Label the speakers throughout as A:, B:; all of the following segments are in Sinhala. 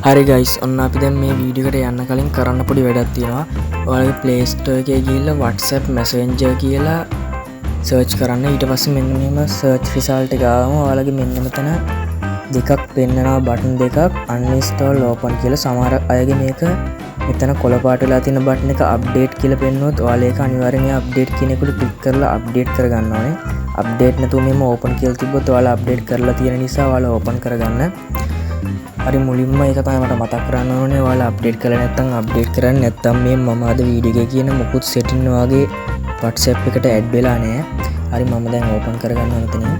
A: හරි guys ඔන්න අපි දැන් මේ වීඩියෝ එකට යන්න කලින් කරන්න පොඩි වැඩක් තියෙනවා. ඔයාලගේ Play Store එකේ ගිහිල්ලා WhatsApp Messenger කියලා search කරන්න. ඊට පස්සේ මෙන්න මෙහෙම search result එක ආවම ඔයාලගේ මෙන්න මෙතන දෙකක් පෙන්නනවා button දෙකක් uninstall open කියලා. සමහර අයගේ මේක මෙතන කොළ පාට වෙලා තියෙන button එක update කියලා පෙන්නුවොත් ඔයාලා ඒක අනිවාර්යෙන් ඒ update කියන එකට click කරලා update කරගන්න ඕනේ. update නැතුව මෙහෙම open කියලා තිබ්බොත් ඔයාලා update කරලා තියෙන නිසා ඔයාලා open කරගන්න. හරි මුලින්ම ඒක තමයි මට මතක් කරන්න ඕනේ. ඔයාලා අප්ඩේට් කරලා නැත්නම් අප්ඩේට් කරන්නේ නැත්නම් මේ මම අද වීඩියෝ එකේ කියන මුකුත් සෙටින් වගේ WhatsApp එකට ඇඩ් වෙලා නැහැ. හරි මම දැන් ඕපන් කරගන්නවා මෙතනින්.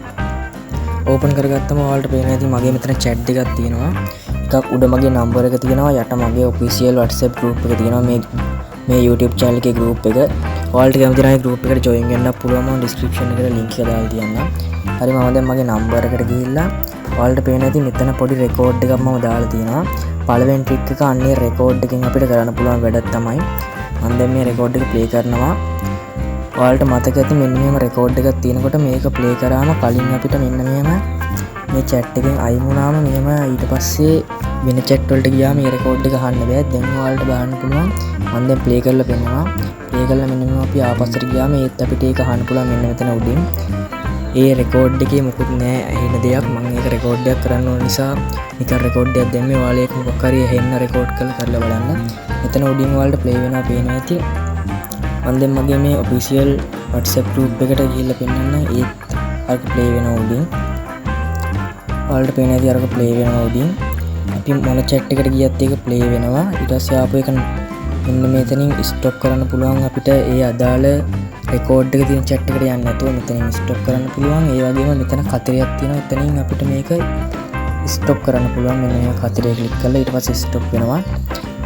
A: ඕපන් කරගත්තම ඔයාලට පේනවා ඉතින් මගේ මෙතන chat දෙකක් තියෙනවා. එකක් උඩ මගේ නම්බර් එක තියෙනවා. යට මගේ official WhatsApp group එක තියෙනවා. මේ YouTube channel එකේ group එක. ඔයාලට කැමති නම් group එකට join වෙන්න පුළුවන්. මම description එකට link එක දාලා තියන්නම්. හරි මම දැන් මගේ නම්බර් එකට ගිහිල්ලා ඔයාලට පේන ඇති මෙතන පොඩි රෙකෝඩ් එකක් මම දාලා තියෙනවා. පළවෙනි ට්‍රික් එක අන්නේ රෙකෝඩ් එකෙන් අපිට කරන්න පුළුවන් වැඩක් තමයි. මම දැන් මේ රෙකෝඩ් එක ප්ලේ කරනවා. ඔයාලට මතක ඇති මෙන්න මෙහෙම රෙකෝඩ් එකක් තියෙනකොට මේක ප්ලේ කරාම කලින් අපිට මෙන්න මෙහෙම මේ chat එකෙන් අයින් වුණාම මෙහෙම ඊට පස්සේ වෙන chat වලට ගියාම මේ රෙකෝඩ් එක අහන්න බෑ. දැන් ඔයාලට බලන්න පුළුවන්. මම දැන් ප්ලේ කරලා පෙන්නනවා. ප්ලේ කරලා මෙන්න මෙහෙම අපි ආපස්සට ගියාම ඒත් අපිට ඒක අහන්න පුළුවන් මෙන්න මෙතන උඩින්. ඒ රෙකෝඩ් එකේ මොකුත් නෑ ඇහෙන දෙයක්. මම ඒක රෙකෝඩ් එකක් කරන්න ඕන නිසා නිකන් රෙකෝඩ් එකක් දැම්මේ. ඔයාලා ඒක මොකක් හරි ඇහෙන්න රෙකෝඩ් කරලා බලන්න. මෙතන උඩින් ඔයාලට ප්ලේ වෙනවා පේනවා ඇති. මම දැන් මගේ මේ official WhatsApp group එකට ගිහිල්ලා පෙන්නන්න. ඒත් අර ප්ලේ වෙනවා උඩින්. ඔයාලට පේන ඇති අරක ප්ලේ වෙනවා උඩින්. අපි මොන chat එකට ගියත් ඒක ප්ලේ වෙනවා. ඊට පස්සේ ආපු එක මෙන්න මෙතනින් ස්ටොප් කරන්න පුළුවන් අපිට. ඒ අදාළ රෙකෝඩ් එක තියෙන chat එකට යන්න නැතුව මෙතනින් ස්ටොප් කරන්න පුළුවන්. ඒ වගේම මෙතන කතරයක් තියෙනවා. එතනින් අපිට මේක ස්ටොප් කරන්න පුළුවන්. මෙන්න මේ කතරේ ක්ලික් කරලා ඊට පස්සේ ස්ටොප් වෙනවා.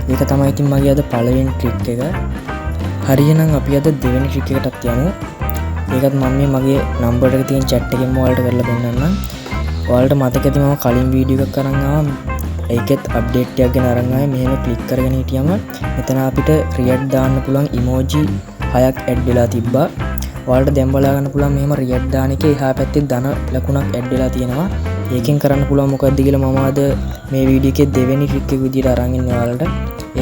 A: ඒක තමයි ඉතින් මගේ අද පළවෙනි ට්‍රික් එක. හරියනම් අපි අද දෙවෙනි ට්‍රික් එකටත් යමු. ඒකත් මම මේ මගේ නම්බර් එක තියෙන chat එකෙන්ම ඔයාලට කරලා දෙන්නම්. ඔයාලට මතක ඇති මම කලින් වීඩියෝ එකක් අරන් ආවා. ඒකෙත් අප්ඩේට් එකක් ගැන අරන් ආවේ. මෙහෙම ක්ලික් කරගෙන හිටියම මෙතන අපිට රියැක්ට් දාන්න පුළුවන් emoji 6ක් ඇඩ් වෙලා තිබ්බා. ඔයාලට දැන් බලා ගන්න පුළුවන් මෙහෙම රියැක්ට් දාන එකේ එහා පැත්තේ ධන ලකුණක් ඇඩ් වෙලා තියෙනවා. ඒකෙන් කරන්න පුළුවන් මොකක්ද කියලා මම අද මේ වීඩියෝ එකේ දෙවෙනි ට්‍රික් එක විදියට අරන් ඉන්නේ ඔයාලට.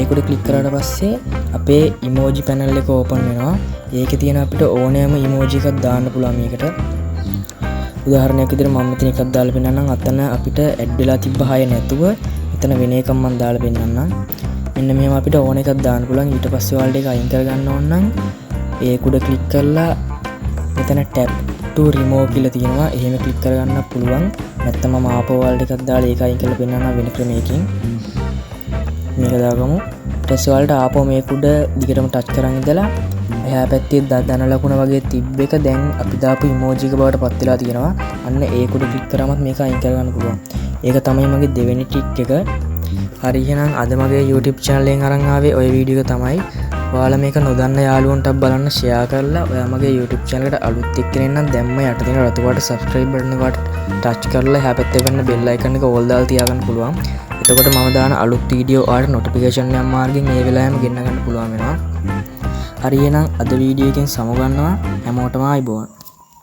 A: ඒකට ක්ලික් කරාට පස්සේ අපේ emoji panel එක ඕපන් වෙනවා. ඒකේ තියෙන අපිට ඕනෑම emoji එකක් දාන්න පුළුවන් මේකට. උදාහරණයක් විදිහට මම මෙතන එකක් දාලා පෙන්නන්නම්. අතන අපිට ඇඩ් වෙලා තිබ්බ 6 නැතුව එතන වෙන එකක් මම දාලා පෙන්නන්නම්. මෙන්න මෙහෙම අපිට ඕන එකක් දාන්න පුළුවන්. ඊට පස්සේ ඔයාලට ඒක අයින් කරගන්න ඕන නම් ඒක උඩ ක්ලික් කරලා මෙතන tap to remove කියලා තියෙනවා. එහෙම ක්ලික් කරගන්න පුළුවන්. නැත්නම් මම ආපහු ඔයාලට එකක් දාලා ඒක අයින් කරලා පෙන්නන්නම් වෙන ක්‍රමයකින්. මේක දාගමු. ඊට පස්සේ ඔයාලට ආපහු මේක උඩ දිගටම ටච් කරන් ඉඳලා එහා පැත්තේ ධන ලකුණ වගේ තිබ්බ එක දැන් අපි දාපු emoji එක බවට පත් වෙලා තියෙනවා. අන්න ඒක උඩ ක්ලික් කරාමත් මේක අයින් කරගන්න පුළුවන්. ඒක තමයි මගේ දෙවෙනි ට්‍රික් එක. හරි එහෙනම් අද මගේ YouTube channel එකෙන් අරන් ආවේ ওই වීඩියෝ එක තමයි. ඔයාලා මේක නොදන්න යාළුවන්ටත් බලන්න share කරලා ඔයා මගේ YouTube channel එකට අලුත් එක්කෙනෙක් නම් දැම්ම යට තියෙන රතු පාට subscribe button එකට touch කරලා එහා පැත්තේ වෙන bell icon එක all දාලා තියාගන්න පුළුවන්. එතකොට මම දාන අලුත් වීඩියෝ ඔයාලට notification එකක් මාර්ගෙන් ඒ වෙලාවෙම ගෙන්න ගන්න පුළුවන් වෙනවා. හරි එහෙනම් අද වීඩියෝ එකෙන් සමුගන්නවා. හැමෝටම ආයිබෝවන්.